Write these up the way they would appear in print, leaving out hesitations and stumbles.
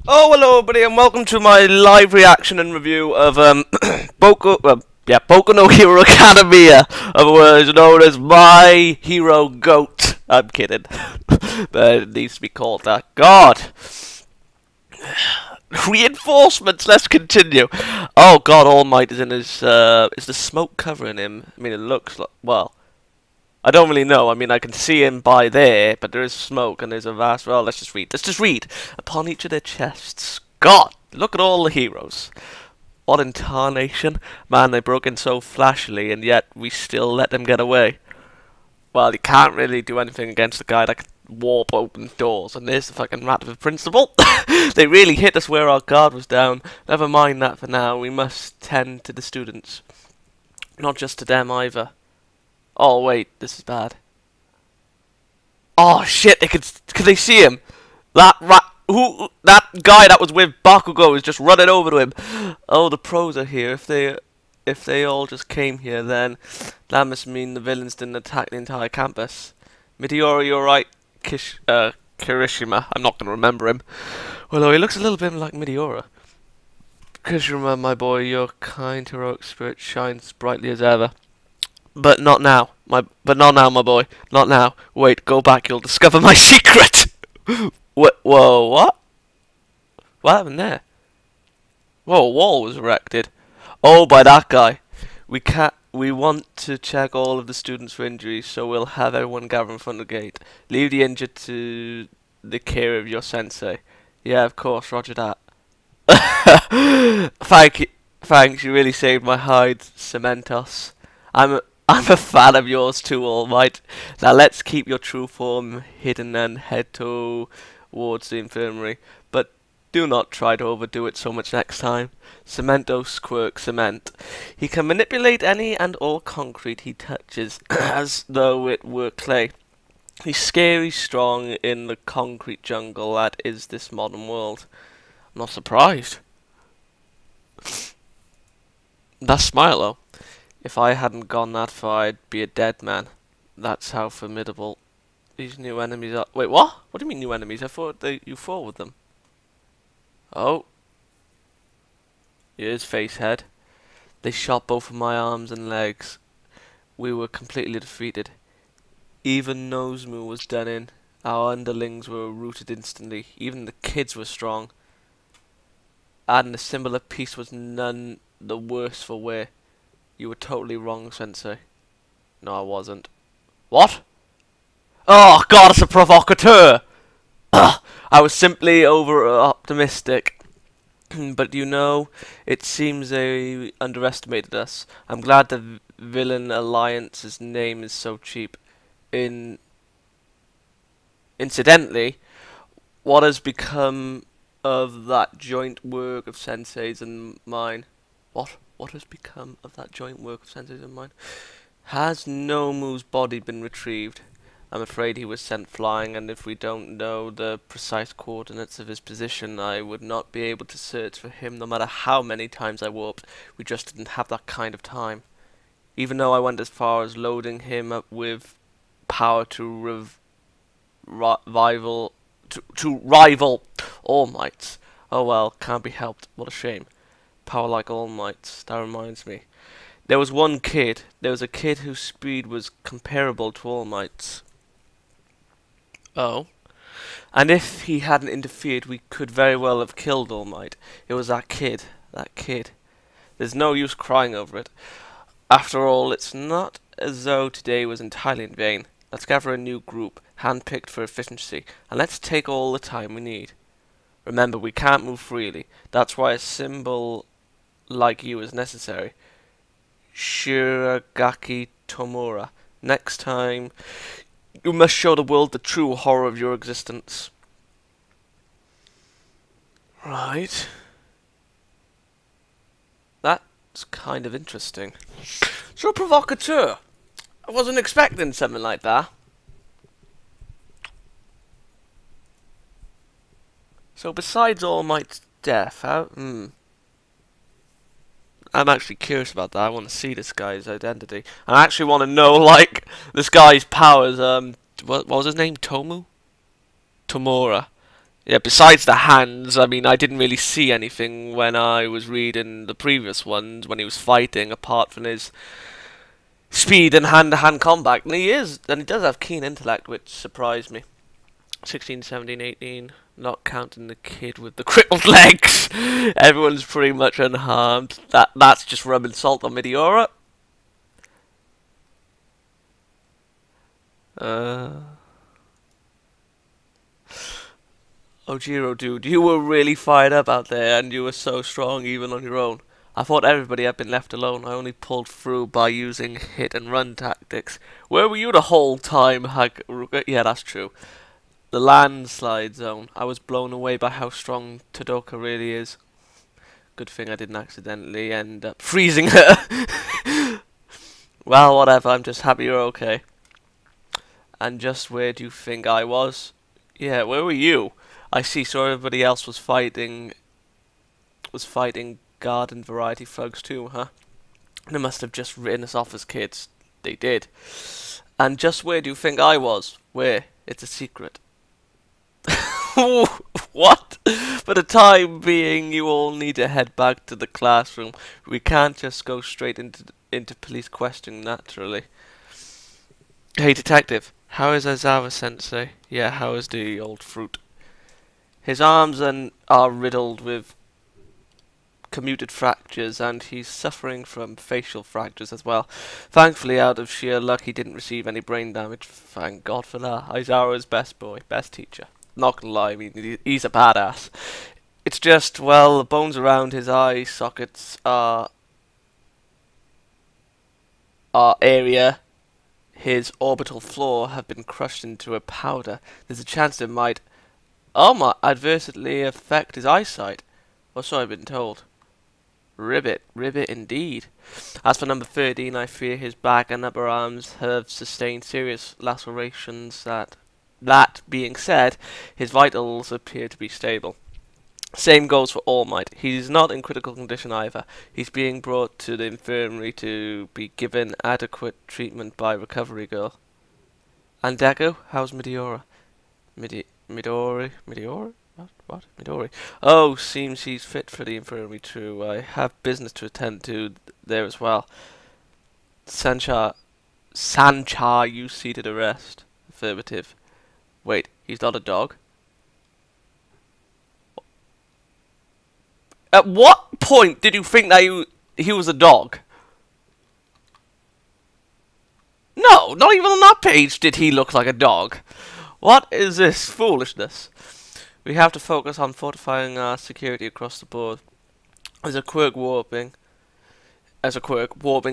Oh, hello everybody, and welcome to my live reaction and review of Boku no Hero Academia, otherwise known as My Hero Goat. I'm kidding, but it needs to be called that. God, reinforcements. Let's continue. Oh God, All Might is in his. Is the smoke covering him? I mean, it looks like. Well, I don't really know. I mean, I can see him by there, but there is smoke and there's a vast... Well, let's just read. Let's just read. Upon each of their chests. God, look at all the heroes. What incarnation. Man, they broke in so flashily, and yet we still let them get away. Well, you can't really do anything against the guy that can warp open doors, and there's the fucking rat of a principal. They really hit us where our guard was down. Never mind that for now. We must tend to the students. Not just to them either. Oh wait, this is bad. Oh shit! Could they see him? That guy that was with Bakugo is just running over to him. Oh, the pros are here. If they all just came here, then that must mean the villains didn't attack the entire campus. Meteora, you're right. Kirishima. I'm not gonna remember him. Although he looks a little bit like Meteora. Kirishima, my boy, your kind heroic spirit shines brightly as ever. But not now, my boy. Not now. Wait, go back. You'll discover my secret. Whoa, what? What happened there? Whoa, a wall was erected. Oh, by that guy. We want to check all of the students for injuries, so we'll have everyone gather in front of the gate. Leave the injured to the care of your sensei. Yeah, of course. Roger that. Thanks. You really saved my hide, Cementos. I'm a fan of yours too, All Might. Now let's keep your true form hidden and head towards the infirmary. But do not try to overdo it so much next time. Cementos quirk cement. He can manipulate any and all concrete he touches as though it were clay. He's scary strong in the concrete jungle that is this modern world. I'm not surprised. That smile though. If I hadn't gone that far, I'd be a dead man. That's how formidable these new enemies are. Wait, what? What do you mean new enemies? I thought you fought with them. Oh. Here's Facehead. They shot both of my arms and legs. We were completely defeated. Even Nozomu was done in. Our underlings were rooted instantly. Even the kids were strong. And the symbol of peace was none the worse for wear. You were totally wrong, Sensei. No, I wasn't. What? Oh, God, it's a provocateur! Ugh, I was simply over-optimistic. But you know, it seems they underestimated us. I'm glad the villain alliance's name is so cheap. Incidentally, what has become of that joint work of Sensei's and mine? What has become of that joint work of Sensei's and mine? Has Nomu's body been retrieved? I'm afraid he was sent flying, and if we don't know the precise coordinates of his position, I would not be able to search for him no matter how many times I warped. We just didn't have that kind of time. Even though I went as far as loading him up with power to rival All Mights. Oh well, can't be helped. What a shame. Power like All Might. That reminds me. There was a kid whose speed was comparable to All Might's. Oh. And if he hadn't interfered, we could very well have killed All Might. It was that kid. There's no use crying over it. After all, it's not as though today was entirely in vain. Let's gather a new group, handpicked for efficiency, and let's take all the time we need. Remember, we can't move freely. That's why a symbol like you is necessary. Shiragaki Tomura. Next time, you must show the world the true horror of your existence. Right. That's kind of interesting. So, provocateur. I wasn't expecting something like that. So, besides All Might's death, I'm actually curious about that. I want to see this guy's identity. I actually want to know, like, this guy's powers. What was his name? Tomura. Yeah, besides the hands, I mean, I didn't really see anything when I was reading the previous ones when he was fighting, apart from his speed and hand-to-hand combat. And he does have keen intellect, which surprised me. 16, 17, 18, not counting the kid with the crippled legs. Everyone's pretty much unharmed. That's just rubbing salt on Meteora. Ojiro, dude, you were really fired up out there, and you were so strong even on your own. I thought everybody had been left alone. I only pulled through by using hit and run tactics. Where were you the whole time, Haruka? Yeah, that's true. The landslide zone. I was blown away by how strong Todoroki really is. Good thing I didn't accidentally end up freezing her. Well, whatever. I'm just happy you're okay. And just where do you think I was? Yeah, where were you? I see. So everybody else was fighting garden variety thugs too, huh? They must have just written us off as kids. They did. And just where do you think I was? Where? It's a secret. What? For the time being, you all need to head back to the classroom. We can't just go straight into police questioning naturally. Hey, detective. How is Aizawa-sensei? Yeah, how is the old fruit? His arms are riddled with commuted fractures, and he's suffering from facial fractures as well. Thankfully, out of sheer luck, he didn't receive any brain damage. Thank God for that. Aizawa's best boy, best teacher. Not gonna lie, I mean, he's a badass. It's just, well, the bones around his eye sockets are area, his orbital floor, have been crushed into a powder. There's a chance it might, adversely affect his eyesight. Or so I've been told. Ribbit indeed. As for number 13, I fear his back and upper arms have sustained serious lacerations. That being said, his vitals appear to be stable. Same goes for All Might. He's not in critical condition either. He's being brought to the infirmary to be given adequate treatment by Recovery Girl. And Deku? How's Meteora? Midori? What? Midori? Oh, seems he's fit for the infirmary too. I have business to attend to there as well. Sancha, you seated arrest. Affirmative. Wait, he's not a dog? At what point did you think that he was a dog? No, not even on that page did he look like a dog. What is this foolishness? We have to focus on fortifying our security across the board. Warping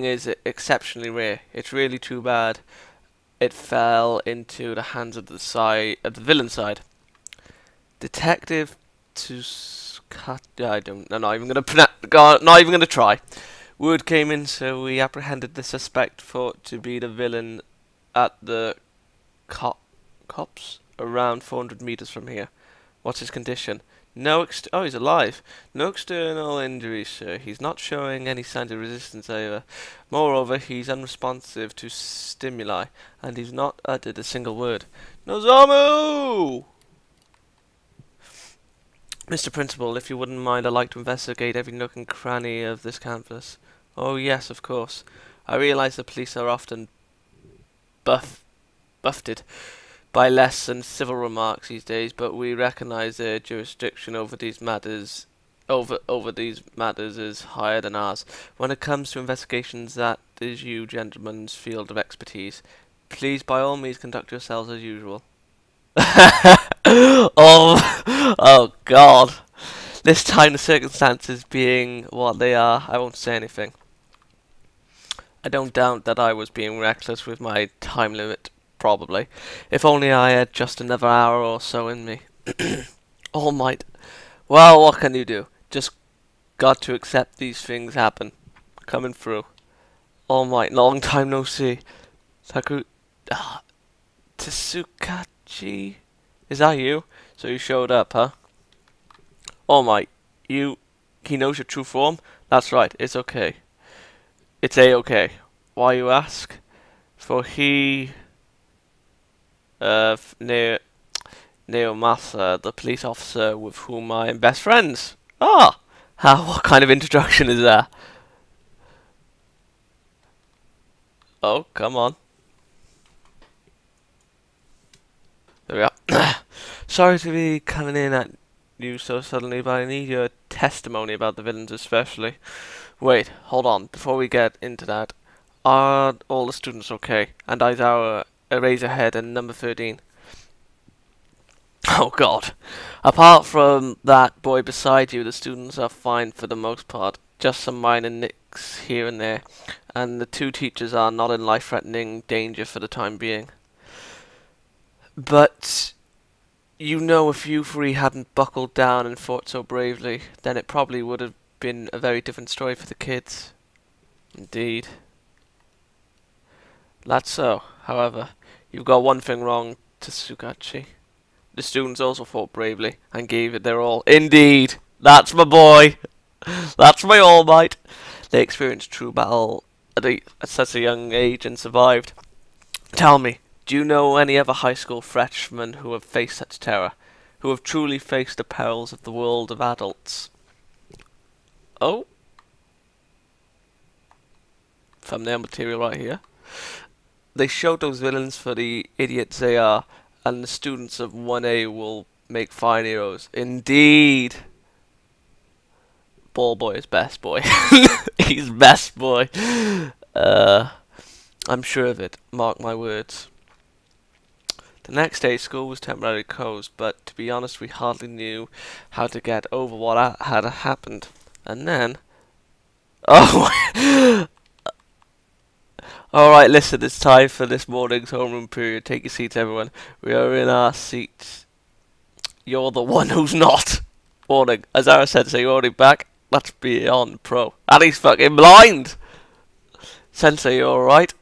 is exceptionally rare. It's really too bad it fell into the hands of the villain side. Detective I'm not even gonna try. Word came in, so we apprehended the suspect thought to be the villain at the cops around 400 meters from here. What's his condition? He's alive. No external injuries, sir. He's not showing any signs of resistance either. Moreover, he's unresponsive to stimuli, and he's not uttered a single word. Nozomu! Mr. Principal, if you wouldn't mind, I'd like to investigate every nook and cranny of this campus. Oh yes, of course. I realize the police are often buffeted by less than civil remarks these days, but we recognize their jurisdiction over these matters is higher than ours. When it comes to investigations, that is you gentlemen's field of expertise. Please, by all means, conduct yourselves as usual. Oh God. This time the circumstances being what they are, I won't say anything. I don't doubt that I was being reckless with my time limit, probably. If only I had just another hour or so in me. All Might. Well, what can you do? Just got to accept these things happen. Coming through. All Might, long time no see. Tsukachi? Is that you? So you showed up, huh? All Might, he knows your true form? That's right, it's okay. It's a-okay. Why you ask? For he... Neomasa, the police officer with whom I am best friends. Ah! What kind of introduction is that? Oh, come on. There we are. Sorry to be coming in at you so suddenly, but I need your testimony about the villains especially. Wait, hold on. Before we get into that, are all the students okay? And is our Eraserhead and number 13? Oh god. Apart from that boy beside you, the students are fine for the most part. Just some minor nicks here and there. And the two teachers are not in life-threatening danger for the time being. But you know, if you three hadn't buckled down and fought so bravely, then it probably would have been a very different story for the kids. Indeed. That's so. However, you've got one thing wrong, Tsugachi. The students also fought bravely and gave it their all. Indeed! That's my boy! That's my All Might! They experienced true battle at such a young age and survived. Tell me, do you know any other high school freshmen who have faced such terror? Who have truly faced the perils of the world of adults? Oh? Thumbnail material right here. They showed those villains for the idiots they are, and the students of 1A will make fine heroes. Indeed! Ball boy is best boy. He's best boy. I'm sure of it. Mark my words. The next day, school was temporarily closed, but to be honest, we hardly knew how to get over what had happened. And then... Oh! Alright, listen, it's time for this morning's homeroom period. Take your seats, everyone. We are in our seats. You're the one who's not. Warning, Azara Sensei, you're already back. That's beyond pro. And he's fucking blind! Sensei, you alright?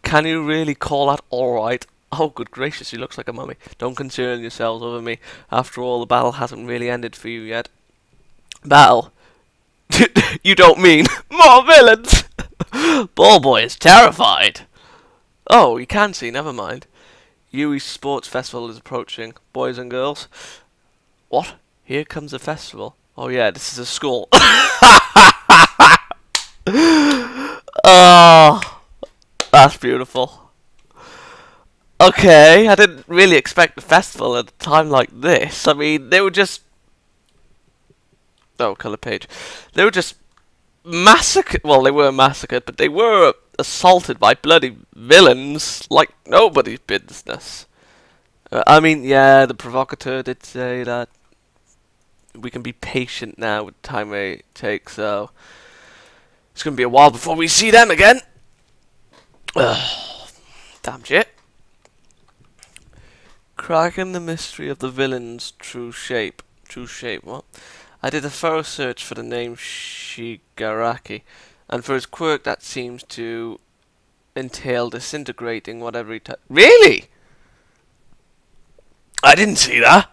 Can you really call that alright? Oh, good gracious, he looks like a mummy. Don't concern yourselves over me. After all, the battle hasn't really ended for you yet. Battle? You don't mean more villains? Ball boy is terrified. Oh, you can see, never mind. Yui Sports Festival is approaching. Boys and girls. What? Here comes the festival. Oh yeah, this is a school. Oh, that's beautiful. Okay, I didn't really expect the festival at a time like this. I mean, they were just... Oh, colour page. They were just massacred. Well, they were massacred, but they were assaulted by bloody villains like nobody's business. I mean, yeah, the provocateur did say that we can be patient now with the time it takes, so it's going to be a while before we see them again. Damn shit. Cracking the mystery of the villain's true shape. True shape, what? I did a thorough search for the name Shigaraki, and for his quirk that seems to entail disintegrating whatever he touches. Really? I didn't see that.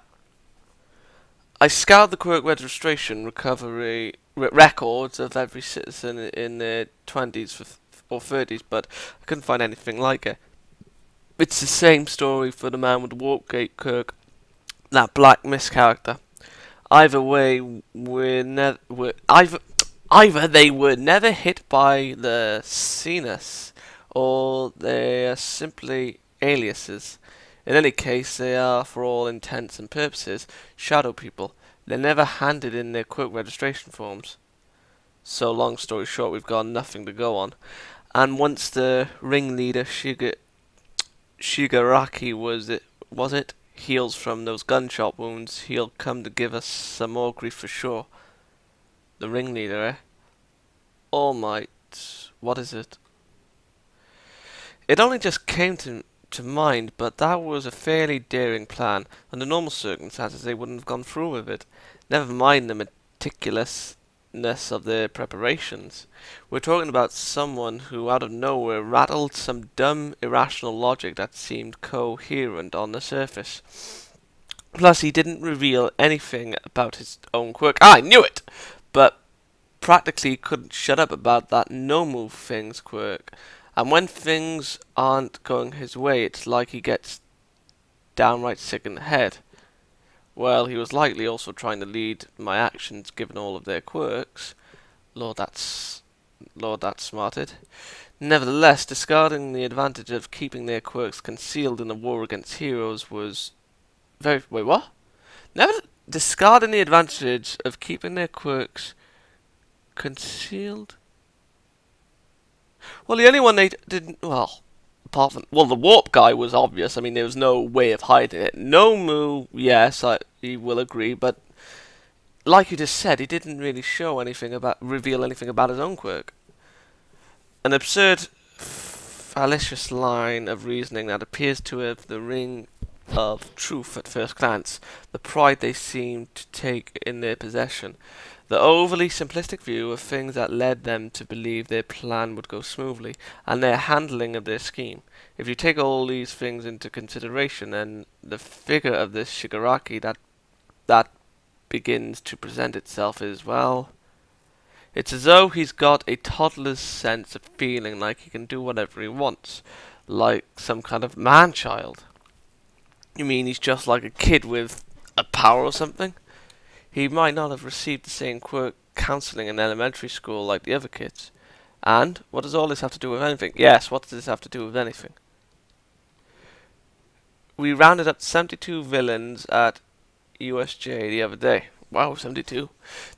I scoured the quirk registration recovery records of every citizen in their 20s or 30s, but I couldn't find anything like it. It's the same story for the man with the Warpgate quirk, that Black Mist character. Either way, either they were never hit by the Sinus, or they are simply aliases. In any case, they are, for all intents and purposes, shadow people. They never handed in their quirk registration forms. So, long story short, we've got nothing to go on. And once the ringleader Shigaraki was it heals from those gunshot wounds, he'll come to give us some more grief for sure. The ringleader, eh? All Might. What is it? It only just came to mind, but that was a fairly daring plan. Under normal circumstances, they wouldn't have gone through with it. Never mind the meticulousness of their preparations. We're talking about someone who, out of nowhere, rattled some dumb, irrational logic that seemed coherent on the surface. Plus, he didn't reveal anything about his own quirk. I knew it! But practically couldn't shut up about that no-move thing's quirk. And when things aren't going his way, it's like he gets downright sick in the head. Well, he was likely also trying to lead my actions given all of their quirks. Lord, that's smarted. Nevertheless, discarding the advantage of keeping their quirks concealed in the war against heroes was very... Wait, what? Discarding the advantage of keeping their quirks concealed? Well, the only one they didn't... Well, apart from... Well, the warp guy was obvious. I mean, there was no way of hiding it. Nomu, yes, he will agree, but... Like you just said, he didn't really reveal anything about his own quirk. An absurd, fallacious line of reasoning that appears to have the ring of truth at first glance, the pride they seem to take in their possession, the overly simplistic view of things that led them to believe their plan would go smoothly, and their handling of their scheme. If you take all these things into consideration, then the figure of this Shigaraki that begins to present itself is, well... It's as though he's got a toddler's sense of feeling like he can do whatever he wants, like some kind of man-child. You mean he's just like a kid with a power or something? He might not have received the same quirk counselling in elementary school like the other kids. And, what does all this have to do with anything? Yes, what does this have to do with anything? We rounded up 72 villains at USJ the other day. Wow, 72.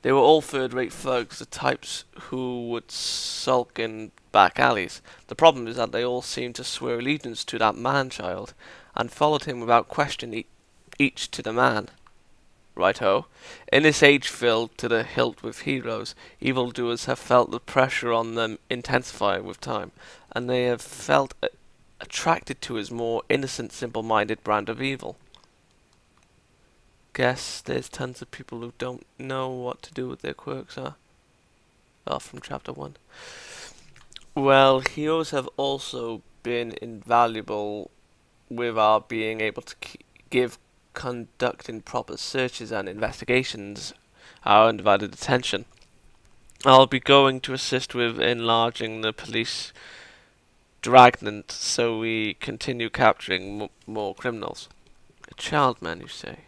They were all third-rate thugs, the types who would sulk in back alleys. The problem is that they all seemed to swear allegiance to that man-child, and followed him without question, each to the man. Right-ho. In this age filled to the hilt with heroes, evildoers have felt the pressure on them intensify with time, and they have felt attracted to his more innocent, simple-minded brand of evil. Guess there's tons of people who don't know what to do with their quirks, huh? Oh, from chapter 1. Well, heroes have also been invaluable with our being able to conducting proper searches and investigations our undivided attention. I'll be going to assist with enlarging the police dragnet so we continue capturing more criminals. A child man, you say?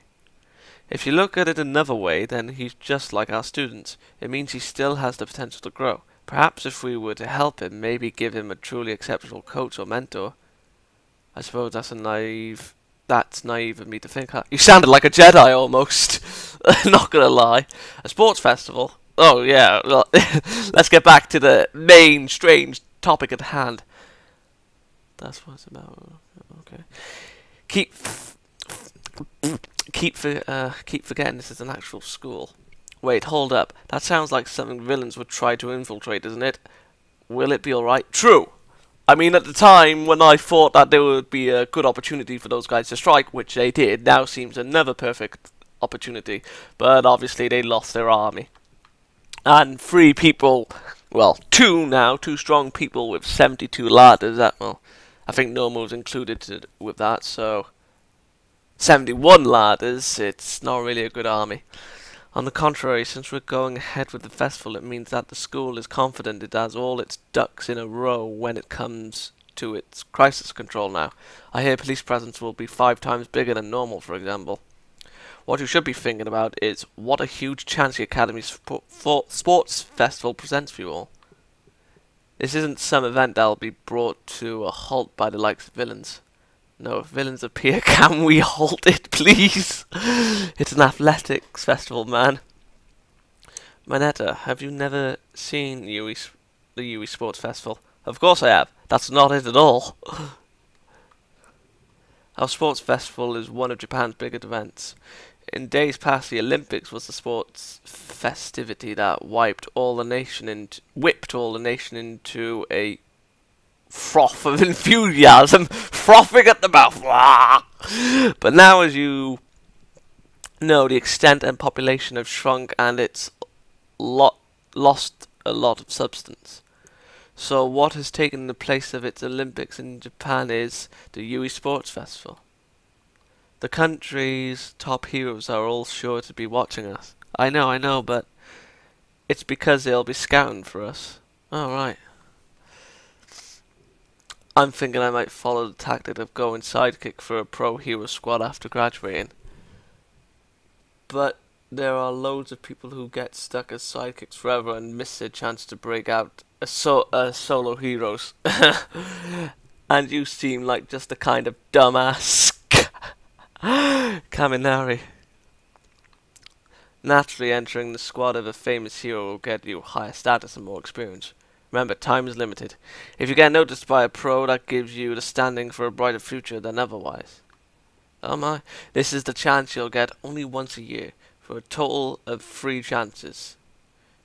If you look at it another way, then he's just like our students. It means he still has the potential to grow. Perhaps if we were to help him, maybe give him a truly exceptional coach or mentor. I suppose that's naive of me to think. Huh? You sounded like a Jedi almost. Not gonna lie. A sports festival? Oh yeah, well, let's get back to the main strange topic at hand. That's what it's about. Okay. Keep forgetting this is an actual school. Wait, hold up. That sounds like something villains would try to infiltrate, doesn't it? Will it be alright? True! I mean, at the time when I thought that there would be a good opportunity for those guys to strike, which they did, now seems another perfect opportunity. But obviously they lost their army. And 3 people, well, 2 now, 2 strong people with 72 ladders. Well, I think Nomo's included with that, so... 71 ladders, it's not really a good army. On the contrary, since we're going ahead with the festival, it means that the school is confident it has all its ducks in a row when it comes to its crisis control now. I hear police presence will be 5 times bigger than normal, for example. What you should be thinking about is what a huge chance the Academy's sports festival presents for you all. This isn't some event that'll be brought to a halt by the likes of villains. No, if villains appear, can we halt it, please? It's an athletics festival, man. Manetta, have you never seen the Yui Sports Festival? Of course I have. That's not it at all. Our sports festival is one of Japan's biggest events. In days past, the Olympics was the sports festivity that whipped all the nation into a froth of enthusiasm, frothing at the mouth. But now, as you know, the extent and population have shrunk, and it's lost a lot of substance. So what has taken the place of its Olympics in Japan is the Yui Sports Festival. The country's top heroes are all sure to be watching us. I know, but it's because they'll be scouting for us. Alright. I'm thinking I might follow the tactic of going sidekick for a pro hero squad after graduating. But there are loads of people who get stuck as sidekicks forever and miss their chance to break out as solo heroes. And you seem like just the kind of dumbass Kaminari. Naturally, entering the squad of a famous hero will get you higher status and more experience. Remember, time is limited. If you get noticed by a pro, that gives you the standing for a brighter future than otherwise. Oh my. This is the chance you'll get only once a year, for a total of 3 chances.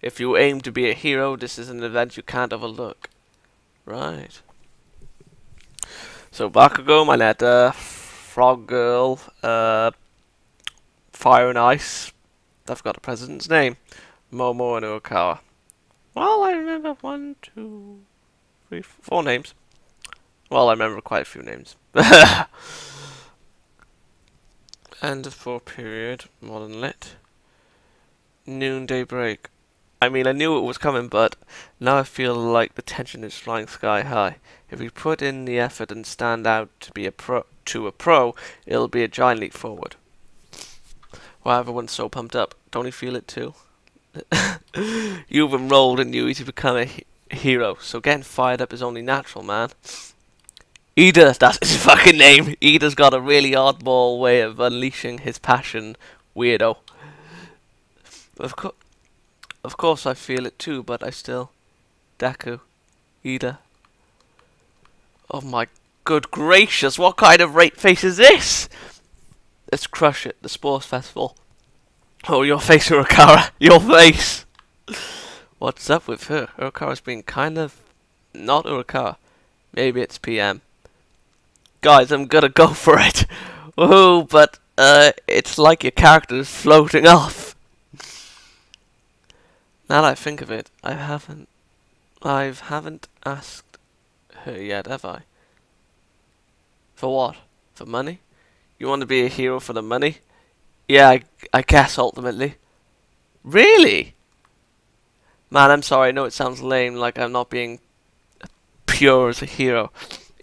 If you aim to be a hero, this is an event you can't overlook. Right. So, Bakugo, my letter, Frog Girl, Fire and Ice, I forgot the president's name, Momo and Urukawa. Well, I remember 1, 2, 3, 4 names. Well, I remember quite a few names. End of 4 period, modern lit. Noonday break. I mean, I knew it was coming, but now I feel like the tension is flying sky high. If we put in the effort and stand out to be a pro, it'll be a giant leap forward. Wow, everyone's so pumped up. Don't you feel it too? You've enrolled and you need to become a hero, so getting fired up is only natural, man. Ida, that's his fucking name. Ida's got a really oddball way of unleashing his passion, weirdo. Of course I feel it too, but I still... Deku. Ida. Oh my good gracious, what kind of rape face is this? Let's crush it, the sports festival. Oh, your face, Urukawa. Your face. What's up with her? Urukawa's been kind of... Not Urukawa. Maybe it's PM. Guys, I'm gonna go for it. Woohoo, but it's like your character is floating off. Now that I think of it, I haven't asked her yet, have I? For what? For money? You want to be a hero for the money? Yeah, I guess ultimately. Really? Man, I'm sorry, I know it sounds lame, like I'm not being pure as a hero.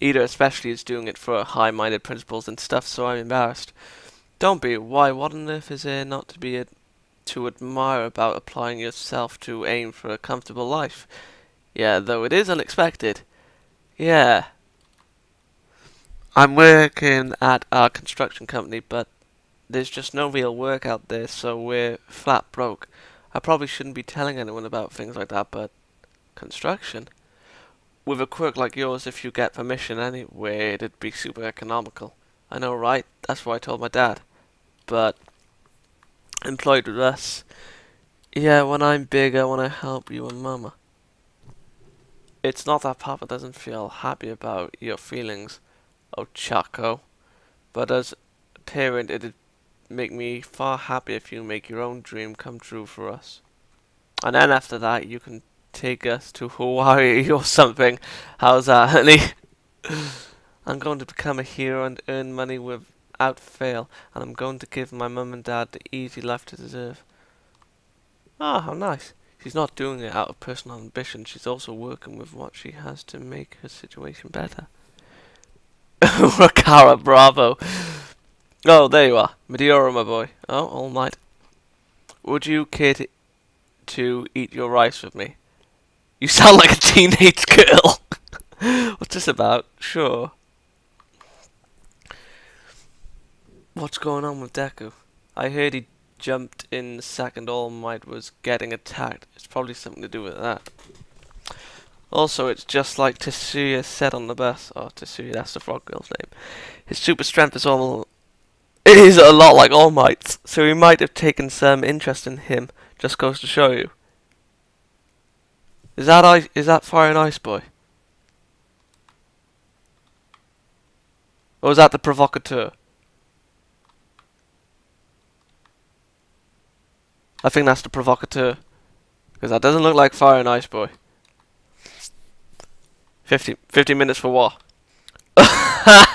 Ida especially is doing it for high-minded principles and stuff, so I'm embarrassed. Don't be. Why, what on earth is there not to be to admire about applying yourself to aim for a comfortable life? Yeah, though it is unexpected. Yeah. I'm working at our construction company, but there's just no real work out there, so we're flat broke. I probably shouldn't be telling anyone about things like that, but... Construction? With a quirk like yours, if you get permission anyway, it'd be super economical. I know, right? That's what I told my dad. But... employed with us. Yeah, when I'm big, I want to help you and Mama. It's not that Papa doesn't feel happy about your feelings, oh Chaco. But as a parent, it'd make me far happier if you make your own dream come true for us. And then after that, you can take us to Hawaii or something. How's that, honey? I'm going to become a hero and earn money without fail, and I'm going to give my mum and dad the easy life they deserve. Ah, how nice. She's not doing it out of personal ambition, she's also working with what she has to make her situation better. Rakara, bravo. Oh, there you are. Meteora, my boy. Oh, all night. Would you care to eat your rice with me? You sound like a teenage girl. What's this about? Sure. What's going on with Deku? I heard he jumped in the second All Might was getting attacked. It's probably something to do with that. Also, it's just like Tetsuya said on the bus. Oh, Tetsuya, that's the frog girl's name. His super strength is a lot like All Might's, so he might have taken some interest in him. Just goes to show you. Is that Fire and Ice Boy? Or is that the provocateur? I think that's the provocateur. Because that doesn't look like Fire and Ice Boy. 50 minutes for what?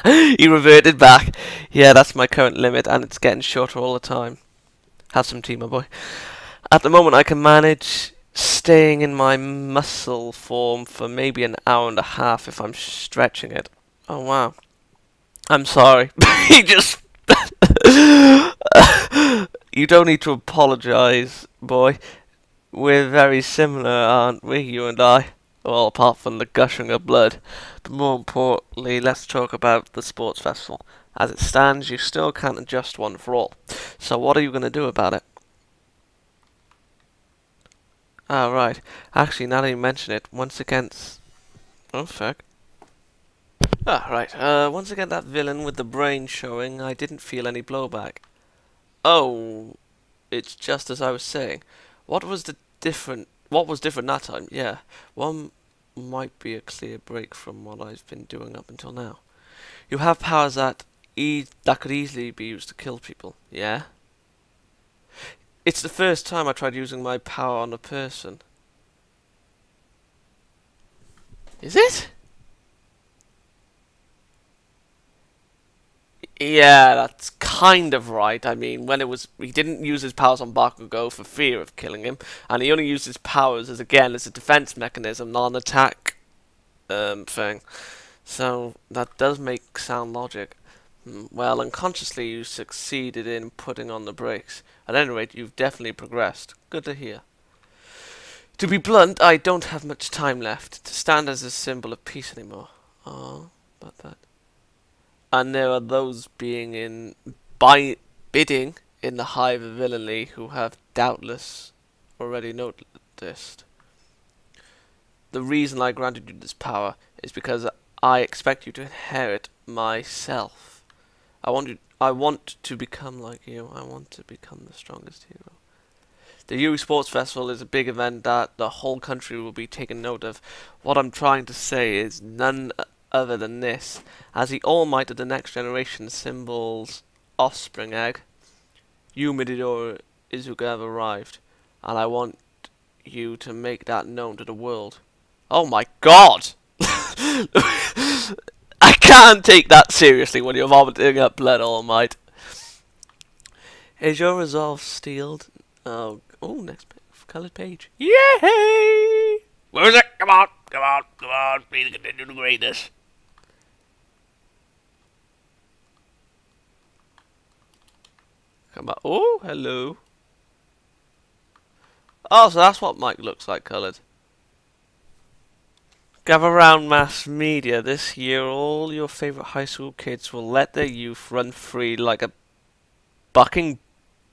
He reverted back. Yeah, that's my current limit, and it's getting shorter all the time. Have some tea, my boy. At the moment, I can manage staying in my muscle form for maybe an hour and a half if I'm stretching it. Oh wow. I'm sorry. He just... You don't need to apologize, boy. We're very similar, aren't we, you and I? Well, apart from the gushing of blood. But more importantly, let's talk about the sports festival. As it stands, you still can't adjust one for all. So what are you going to do about it? Ah, right. Actually, now that you mention it, once again... Oh, fuck. Ah, right. Once again, that villain with the brain showing, I didn't feel any blowback. Oh, it's just as I was saying. What was different that time? Yeah, one might be a clear break from what I've been doing up until now. You have powers that could easily be used to kill people. Yeah. It's the first time I tried using my power on a person. Is it? Yeah, that's kind of right. I mean, he didn't use his powers on Bakugo for fear of killing him, and he only used his powers as a defense mechanism, not an attack thing. So that does make sound logic. Well, unconsciously you succeeded in putting on the brakes. At any rate, you've definitely progressed. Good to hear. To be blunt, I don't have much time left to stand as a symbol of peace anymore. Oh, but that. And there are those bidding in the hive of villainy who have doubtless already noticed. The reason I granted you this power is because I expect you to inherit myself. I want to become like you. I want to become the strongest hero. The Yuri Sports Festival is a big event that the whole country will be taking note of. What I'm trying to say is none other than this. As the All Might of the next generation symbol's offspring egg, you, Midoriya Izuka, have arrived. And I want you to make that known to the world. Oh my god! I can't take that seriously when you're vomiting up blood, All Might. Is your resolve steeled? Oh, next coloured page. Yay! Where's it? Come on, come on, come on. Be the continue to greatness. Come on. Oh, hello. Oh, so that's what Mike looks like coloured. Gather round mass media. This year, all your favourite high school kids will let their youth run free like a bucking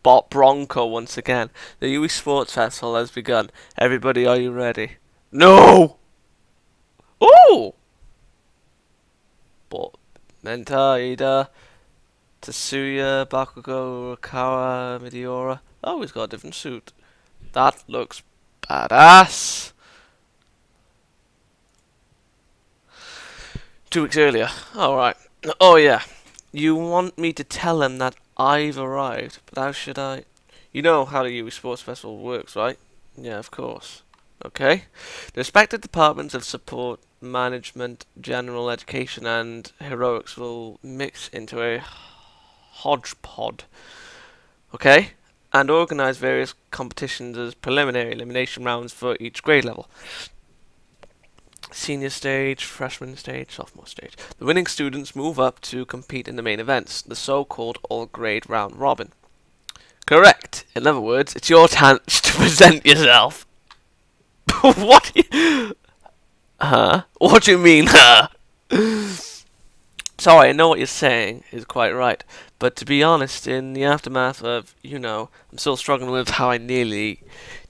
bronco once again. The Yui Sports Festival has begun. Everybody, are you ready? No! Ooh! But Menta, Ida, Tatsuya, Bakugo, Rakawa, Midoriya. Oh, he's got a different suit. That looks badass. 2 weeks earlier. Alright. Oh yeah. You want me to tell him that I've arrived, but how should I? You know how the Yui Sports Festival works, right? Yeah, of course. Okay. The respective departments of support, management, general education, and heroics will mix into a hodgepodge. Okay? And organize various competitions as preliminary elimination rounds for each grade level. Senior stage, freshman stage, sophomore stage. The winning students move up to compete in the main events, the so-called all-grade round robin. Correct. In other words, it's your chance to present yourself. What? Huh? What do you mean, huh? Sorry, I know what you're saying is quite right, but to be honest, in the aftermath of, I'm still struggling with how I nearly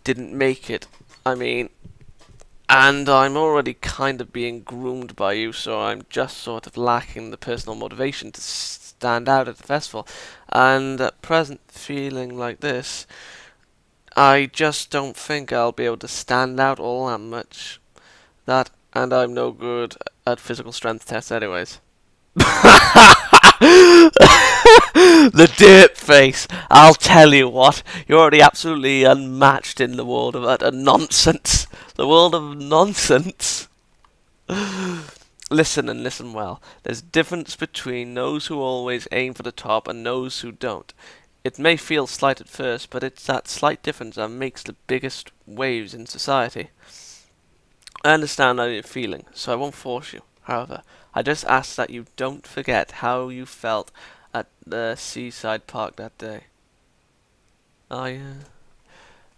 didn't make it. I mean, and I'm already kind of being groomed by you, so I'm just sort of lacking the personal motivation to stand out at the festival. And at present, feeling like this, I just don't think I'll be able to stand out all that much. And I'm no good at physical strength tests anyways. The dirt face. I'll tell you what, you're already absolutely unmatched in the world of utter nonsense. The world of nonsense. Listen and listen well. There's a difference between those who always aim for the top and those who don't. It may feel slight at first, but it's that slight difference that makes the biggest waves in society. I understand how you're feeling, so I won't force you. However, I just ask that you don't forget how you felt at the seaside park that day. Oh yeah.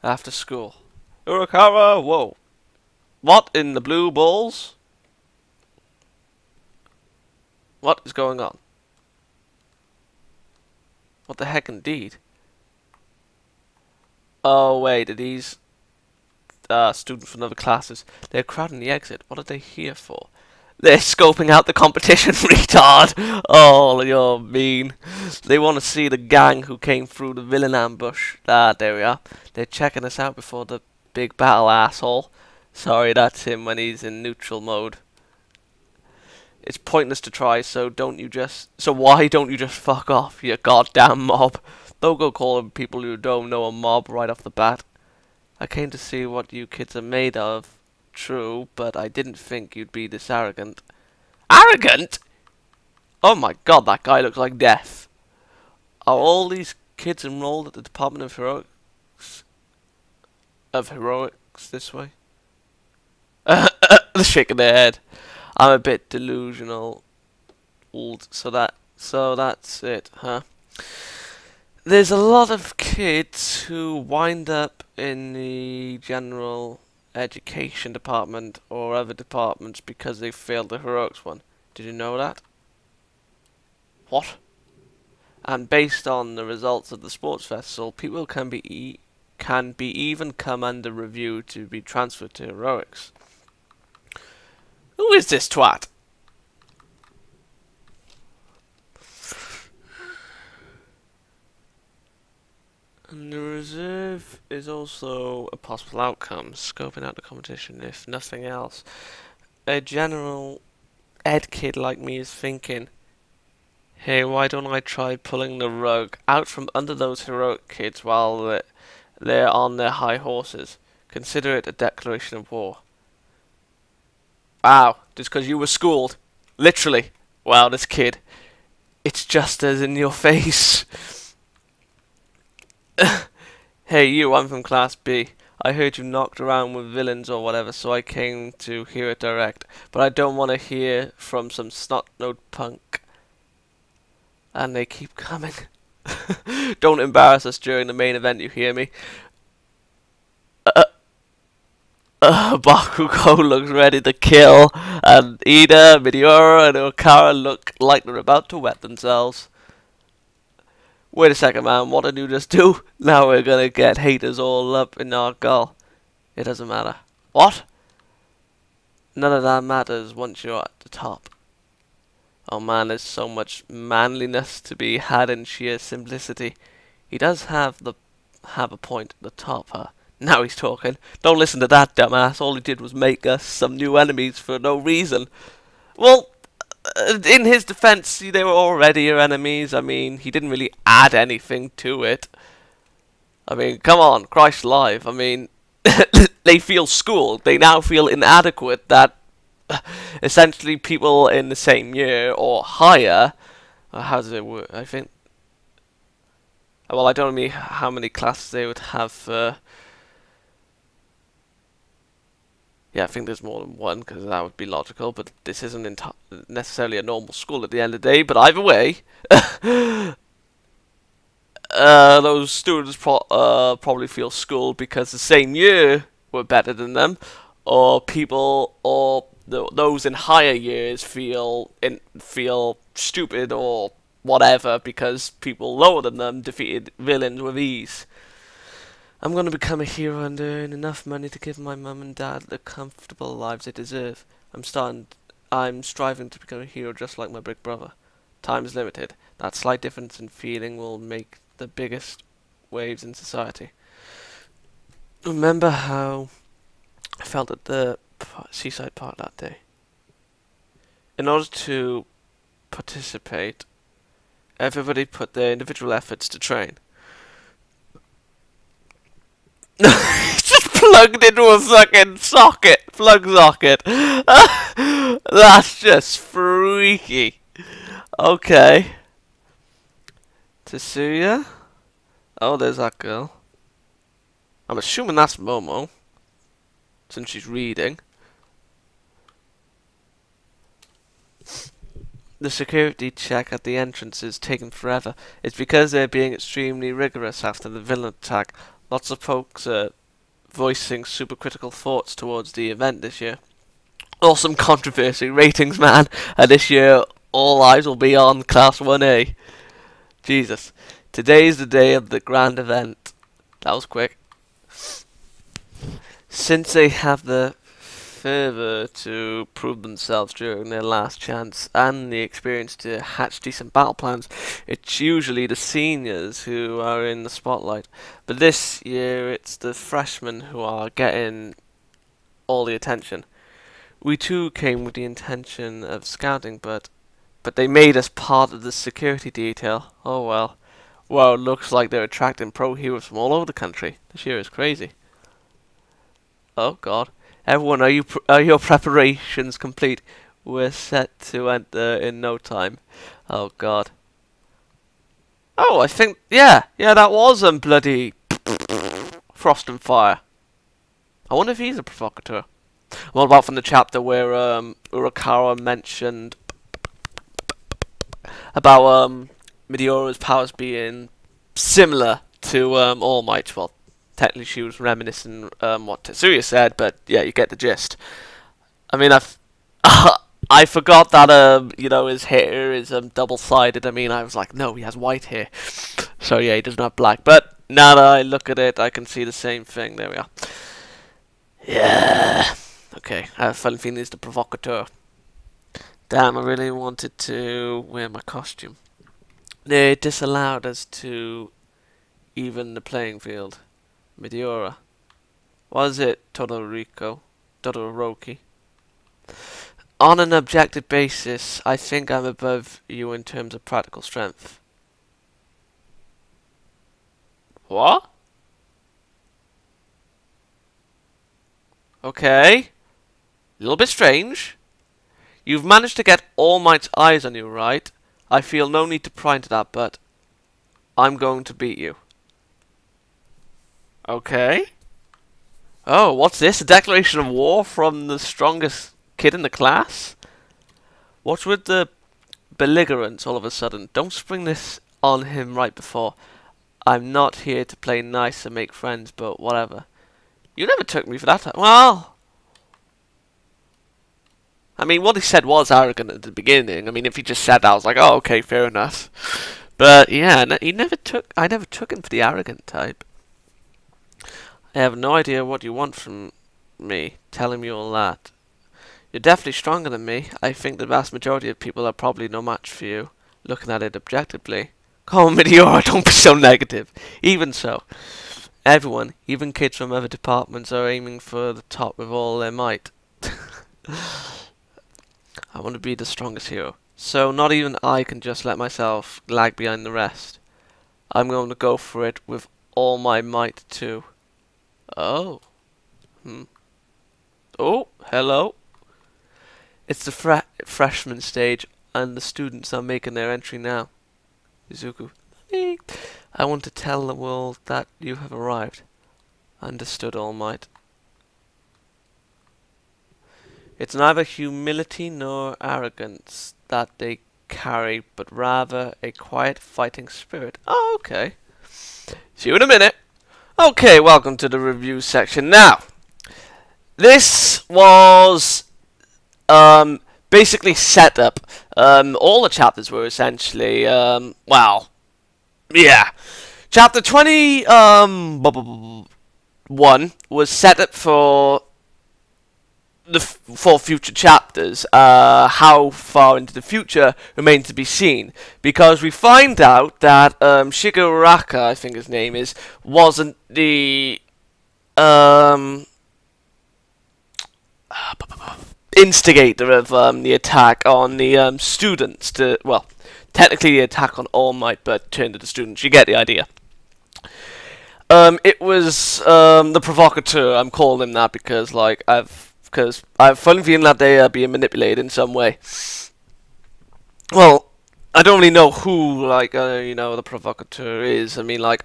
After school. Urakawa, whoa. What in the blue balls? What is going on? What the heck indeed? Oh wait, are these students from other classes? They're crowding the exit. What are they here for? They're scoping out the competition, retard! Oh, you're mean. They want to see the gang who came through the villain ambush. Ah, there we are. They're checking us out before the big battle, asshole. Sorry, that's him when he's in neutral mode. It's pointless to try, so why don't you just fuck off, you goddamn mob? Don't go calling people who don't know a mob right off the bat. I came to see what you kids are made of. True, but I didn't think you'd be this arrogant. Arrogant? Oh my god, that guy looks like death. Are all these kids enrolled at the Department of Heroics? Of Heroics this way? They're shaking their head. I'm a bit delusional. So that's it, huh? There's a lot of kids who wind up in the general education department or other departments because they failed the heroics one. Did you know that? What? And based on the results of the sports festival, people can be even come under review to be transferred to heroics. Who is this twat? And the reserve is also a possible outcome, scoping out the competition if nothing else. A general ed kid like me is thinking, hey, why don't I try pulling the rug out from under those heroic kids while they're on their high horses? Consider it a declaration of war. Wow, just because you were schooled. Literally. Wow, this kid. It's just as in your face. Hey you, I'm from Class B. I heard you knocked around with villains or whatever, so I came to hear it direct. But I don't want to hear from some snot-nosed punk. And they keep coming. Don't embarrass us during the main event, you hear me? Bakugo looks ready to kill, and Ida, Meteora, and Okara look like they're about to wet themselves. Wait a second, man, what did you just do? Now we're gonna get haters all up in our gull. It doesn't matter. What? None of that matters once you're at the top. Oh man, there's so much manliness to be had in sheer simplicity. He does have a point at the top, huh? Now he's talking. Don't listen to that dumbass. All he did was make us some new enemies for no reason. Well, in his defense, they were already your enemies. I mean, he didn't really add anything to it. I mean, come on, Christ alive. I mean, they feel schooled. They now feel inadequate that essentially people in the same year or higher, how does it work? I think, well, I don't know how many classes they would have. Yeah, I think there's more than one, because that would be logical, but this isn't necessarily a normal school at the end of the day, but either way, those students probably feel schooled because the same year were better than them, or people, or those in higher years feel stupid or whatever because people lower than them defeated villains with ease. I'm going to become a hero and earn enough money to give my mum and dad the comfortable lives they deserve. I'm striving to become a hero just like my big brother. Time is limited. That slight difference in feeling will make the biggest waves in society. Remember how I felt at the seaside park that day? In order to participate, everybody put their individual efforts to train. Just plugged into a fucking plug socket. That's just freaky. Okay. Tetsuya? Oh, there's that girl. I'm assuming that's Momo, since she's reading. The security check at the entrance is taking forever. It's because they're being extremely rigorous after the villain attack. Lots of folks are voicing super critical thoughts towards the event this year. Awesome controversy ratings, man. And this year, all eyes will be on Class 1A. Jesus. Today's the day of the grand event. That was quick. Since they have the fervor to prove themselves during their last chance and the experience to hatch decent battle plans, it's usually the seniors who are in the spotlight. But this year, it's the freshmen who are getting all the attention. We too came with the intention of scouting, but they made us part of the security detail. Oh well. Well, it looks like they're attracting pro heroes from all over the country. This year is crazy. Oh God. Everyone, are your preparations complete? We're set to enter in no time. Oh God. Oh, I think yeah, that was bloody Frost and Fire. I wonder if he's a provocateur. What about from the chapter where Urakawa mentioned about Meteora's powers being similar to All Might? Well, technically she was reminiscent what Tetsuya said, but yeah, you get the gist. I mean, I forgot that you know, his hair is double-sided. I mean, I was like, no, he has white hair. So yeah, he doesn't have black. But now that I look at it, I can see the same thing. There we are. Yeah. Okay, I have a funny feeling he's the provocateur. Damn, I really wanted to wear my costume. They disallowed us to even the playing field. Meteora. Was it Todoroki? On an objective basis, I think I'm above you in terms of practical strength. What? Okay. A little bit strange. You've managed to get All Might's eyes on you, right? I feel no need to pry into that, but I'm going to beat you. Okay. Oh, what's this? A declaration of war from the strongest kid in the class? What's with the belligerence all of a sudden? Don't spring this on him right before. I'm not here to play nice and make friends, but whatever. You never took me for that time. Well, I mean, what he said was arrogant at the beginning. I mean, if he just said that, I was like, oh, okay, fair enough. But yeah, I never took him for the arrogant type. I have no idea what you want from me, telling me all that. You're definitely stronger than me. I think the vast majority of people are probably no match for you, looking at it objectively. Come on, Meteora, don't be so negative. Even so, everyone, even kids from other departments, are aiming for the top with all their might. I want to be the strongest hero, so not even I can just let myself lag behind the rest. I'm going to go for it with all my might too. Oh. Oh, hello. It's the freshman stage, and the students are making their entry now. Izuku. I want to tell the world that you have arrived. Understood, All Might. It's neither humility nor arrogance that they carry, but rather a quiet fighting spirit. Oh, okay. See you in a minute. Okay, welcome to the review section. Now, this was basically set up. All the chapters were essentially, well, yeah. Chapter 21 was set up for future chapters. How far into the future remains to be seen, because we find out that Shigaraka, I think his name is, wasn't the instigator of the attack on the students. Well, technically the attack on All Might, but turned to the students. You get the idea. It was the provocateur. I'm calling him that because, like, I have a funny feeling that they are being manipulated in some way. Well, I don't really know who, like, you know, the provocateur is. I mean, like,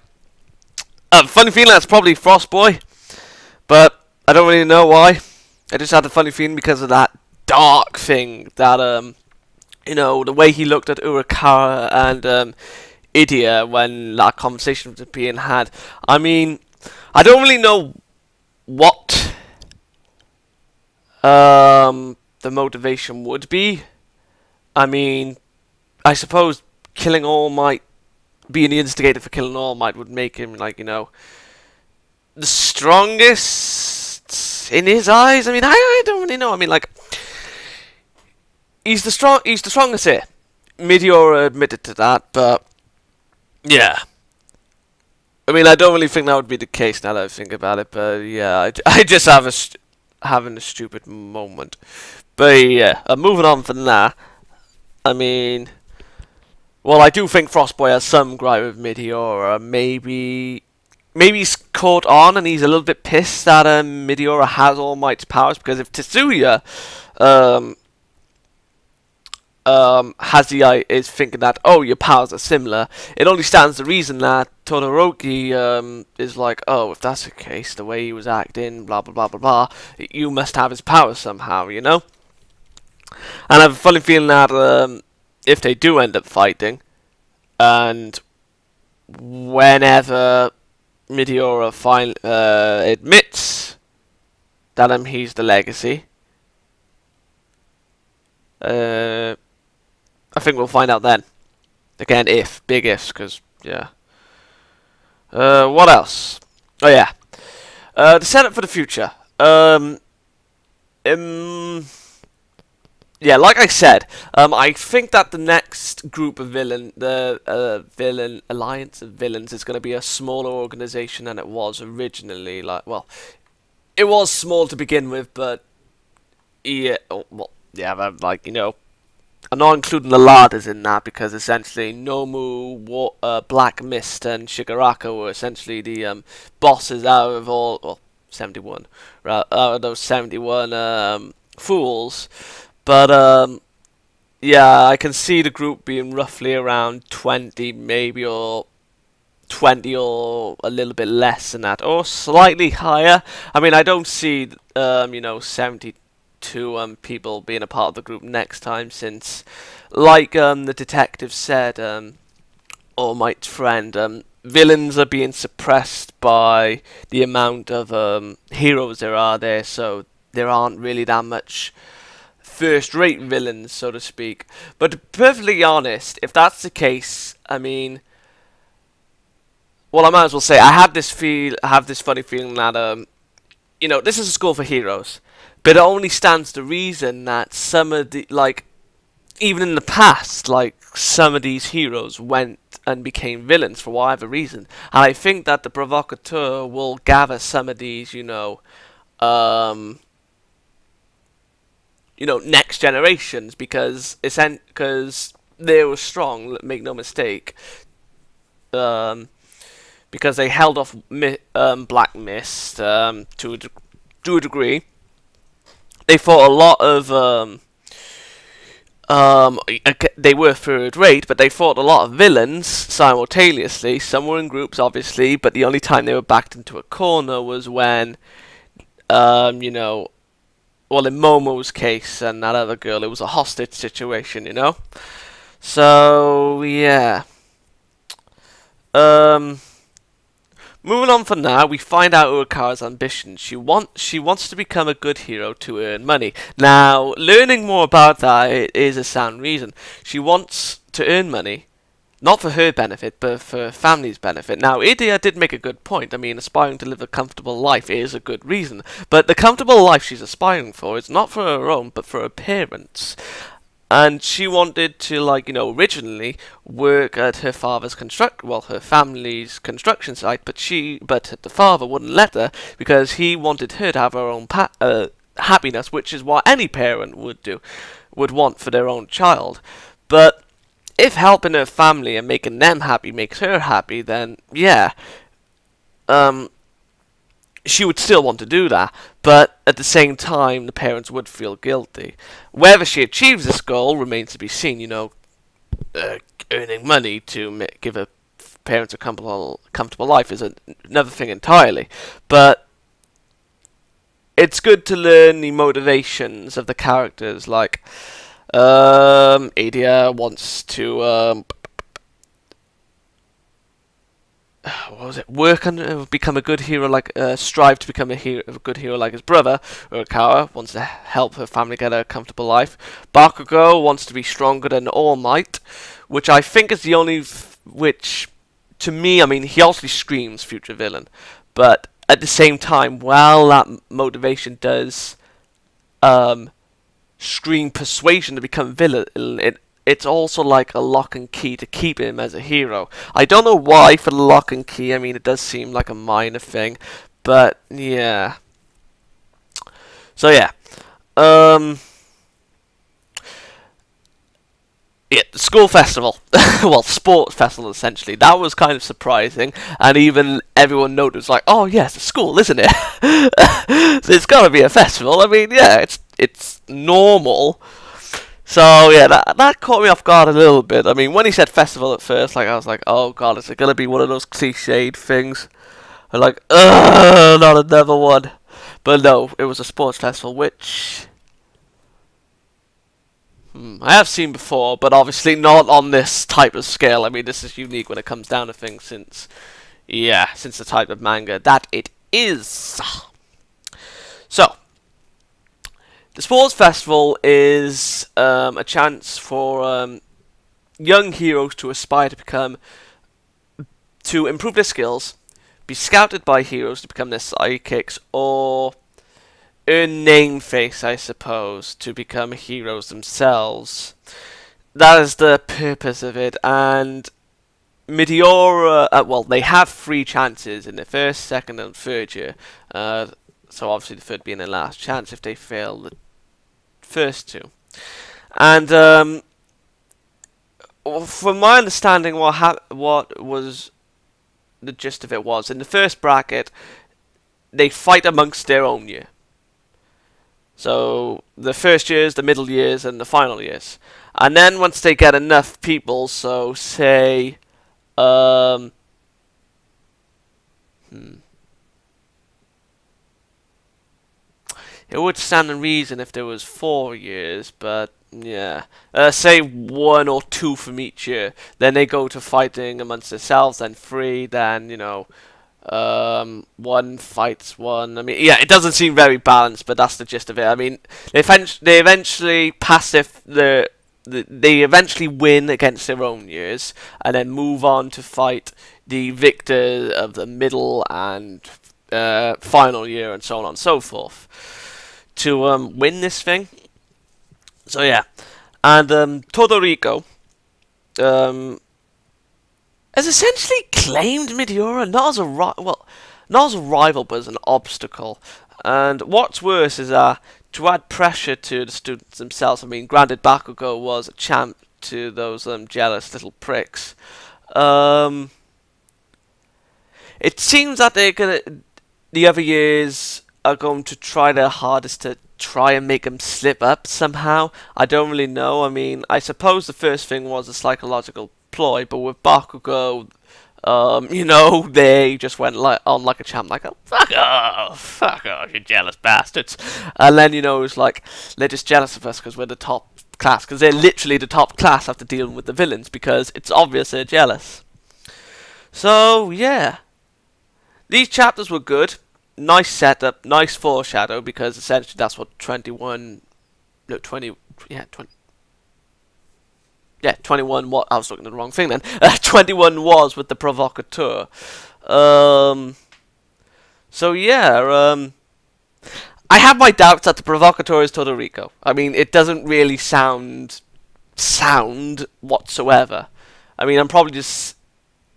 Funny feeling that's probably Frost Boy, but I don't really know why. I just had a funny feeling because of that dark thing that you know, the way he looked at Urakawa and Idia when that conversation was being had. I mean, I don't really know what the motivation would be. I mean, I suppose killing All Might, being the instigator for killing All Might, would make him, like, you know, the strongest in his eyes. I mean, I don't really know. I mean, like, he's the strongest here. Meteora admitted to that, but yeah. I mean, I don't really think that would be the case now that I think about it, but yeah, I just having a stupid moment. But yeah, moving on from that. I mean, well, I do think Frostboy has some gripe with Meteora. Maybe he's caught on and he's a little bit pissed that Meteora has All Might's powers, because if Tetsuya is thinking that, oh, your powers are similar, it only stands to reason that Todoroki is like, oh, if that's the case, the way he was acting, blah blah blah blah blah, you must have his powers somehow, you know? And I have a funny feeling that if they do end up fighting, and whenever Meteora admits that he's the legacy, I think we'll find out then. Again, big ifs, because, yeah. What else? Oh, yeah. The setup for the future. Yeah, like I said, I think that the next group of villain alliance of villains is going to be a smaller organization than it was originally. Like, well, it was small to begin with, but yeah, well, yeah, but, like, you know, I'm not including the larders in that, because essentially Nomu, Black Mist, and Shigaraka were essentially the bosses out of all, well, 71, out of those 71 fools. But yeah, I can see the group being roughly around 20, maybe, or 20, or a little bit less than that, or slightly higher. I mean, I don't see you know, 72 people being a part of the group next time, since, like the detective said, All Might's friend, villains are being suppressed by the amount of heroes there are there, so there aren't really that much first-rate villains, so to speak. But to be perfectly honest, if that's the case, I mean, well, I might as well say I have this funny feeling that you know, this is a school for heroes, but it only stands to reason that some of the, like, even in the past, like, some of these heroes went and became villains for whatever reason, and I think that the provocateur will gather some of these, you know, next generations, because they were strong, make no mistake, because they held off Black Mist to a degree. They fought a lot of they were third rate, but they fought a lot of villains simultaneously. Some were in groups, obviously, but the only time they were backed into a corner was when you know, well, in Momo's case and that other girl, it was a hostage situation, you know? So, yeah. Moving on from now, we find out Urakawa's ambition. She wants to become a good hero to earn money. Now, learning more about that is a sound reason. She wants to earn money, not for her benefit, but for her family's benefit. Now, Idia did make a good point. I mean, aspiring to live a comfortable life is a good reason. But the comfortable life she's aspiring for is not for her own, but for her parents. And she wanted to, like, you know, originally work at her father's her family's construction site, but the father wouldn't let her, because he wanted her to have her own happiness, which is what any parent would want for their own child. But if helping her family and making them happy makes her happy, then yeah, she would still want to do that, but at the same time, the parents would feel guilty. Whether she achieves this goal remains to be seen, you know, earning money to give her parents a comfortable life is another thing entirely. But it's good to learn the motivations of the characters. Like, Adia wants to what was it? Work and become a good hero, like strive to become a good hero like his brother. Urakawa wants to help her family get a comfortable life. Bakugo wants to be stronger than All Might, which I think is the only which, to me, I mean, he also screams future villain, but at the same time, while that motivation does scream persuasion to become villain, it's also like a lock and key to keep him as a hero. I don't know why for the lock and key. I mean, it does seem like a minor thing, but yeah. So yeah, yeah, the school festival, well, sports festival essentially. That was kind of surprising, and even everyone noticed, like, oh yes, it's a school, isn't it? There's got to be a festival. I mean, yeah, it's normal. So yeah, that caught me off guard a little bit. I mean, when he said festival at first, like I was like, oh god, is it gonna be one of those cliched things? I'm like, ugh, not another one. But no, it was a sports festival, which I have seen before, but obviously not on this type of scale. I mean, this is unique when it comes down to things, since the type of manga that it is. So, the sports festival is a chance for young heroes to aspire to improve their skills, be scouted by heroes to become their sidekicks, or earn name face, I suppose, to become heroes themselves. That is the purpose of it, and Meteora, well, they have 3 chances in the first, second, and third year. So obviously the third being their last chance if they fail the first 2. And from my understanding, what was the gist of it was, in the first bracket, they fight amongst their own year. So the first years, the middle years, and the final years. And then once they get enough people, so say, it would stand to reason if there was 4 years, but yeah. Say 1 or 2 from each year. Then they go to fighting amongst themselves, then 3, then, you know, 1 fights 1. I mean, yeah, it doesn't seem very balanced, but that's the gist of it. I mean, they eventually pass they eventually win against their own years, and then move on to fight the victor of the middle and final year, and so on and so forth, to win this thing. So yeah, and Todoroki has essentially claimed Meteora not as a rival, but as an obstacle. And what's worse is to add pressure to the students themselves. I mean, granted, Bakugo was a champ to those jealous little pricks. It seems that the other years are going to try their hardest to try and make him slip up somehow. I don't really know. I mean, I suppose the first thing was a psychological ploy, but with Bakugo, you know, they just went on like a champ, like, oh, fuck off, you jealous bastards. And then, you know, it's like, they're just jealous of us because we're the top class, because they're literally the top class after dealing with the villains, because it's obvious they're jealous. So, yeah. These chapters were good. Nice setup, nice foreshadow, because essentially that's what 21 what I was looking at the wrong thing then. 21 was with the provocateur. So yeah, I have my doubts that the provocateur is Todoroki. I mean, it doesn't really sound whatsoever. I mean, I'm probably just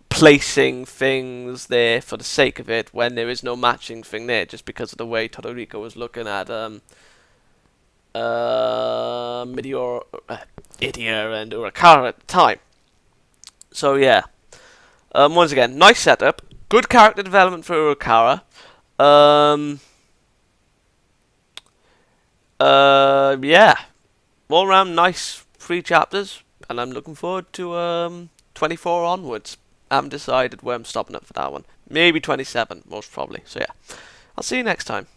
placing things there for the sake of it when there is no matching thing there, just because of the way Todoroki was looking at Idia and Urakawa at the time. So yeah, once again, nice setup, good character development for Urakawa. Yeah, all around nice 3 chapters, and I'm looking forward to 24 onwards. I haven't decided where I'm stopping it for that one. Maybe 27, most probably. So yeah, I'll see you next time.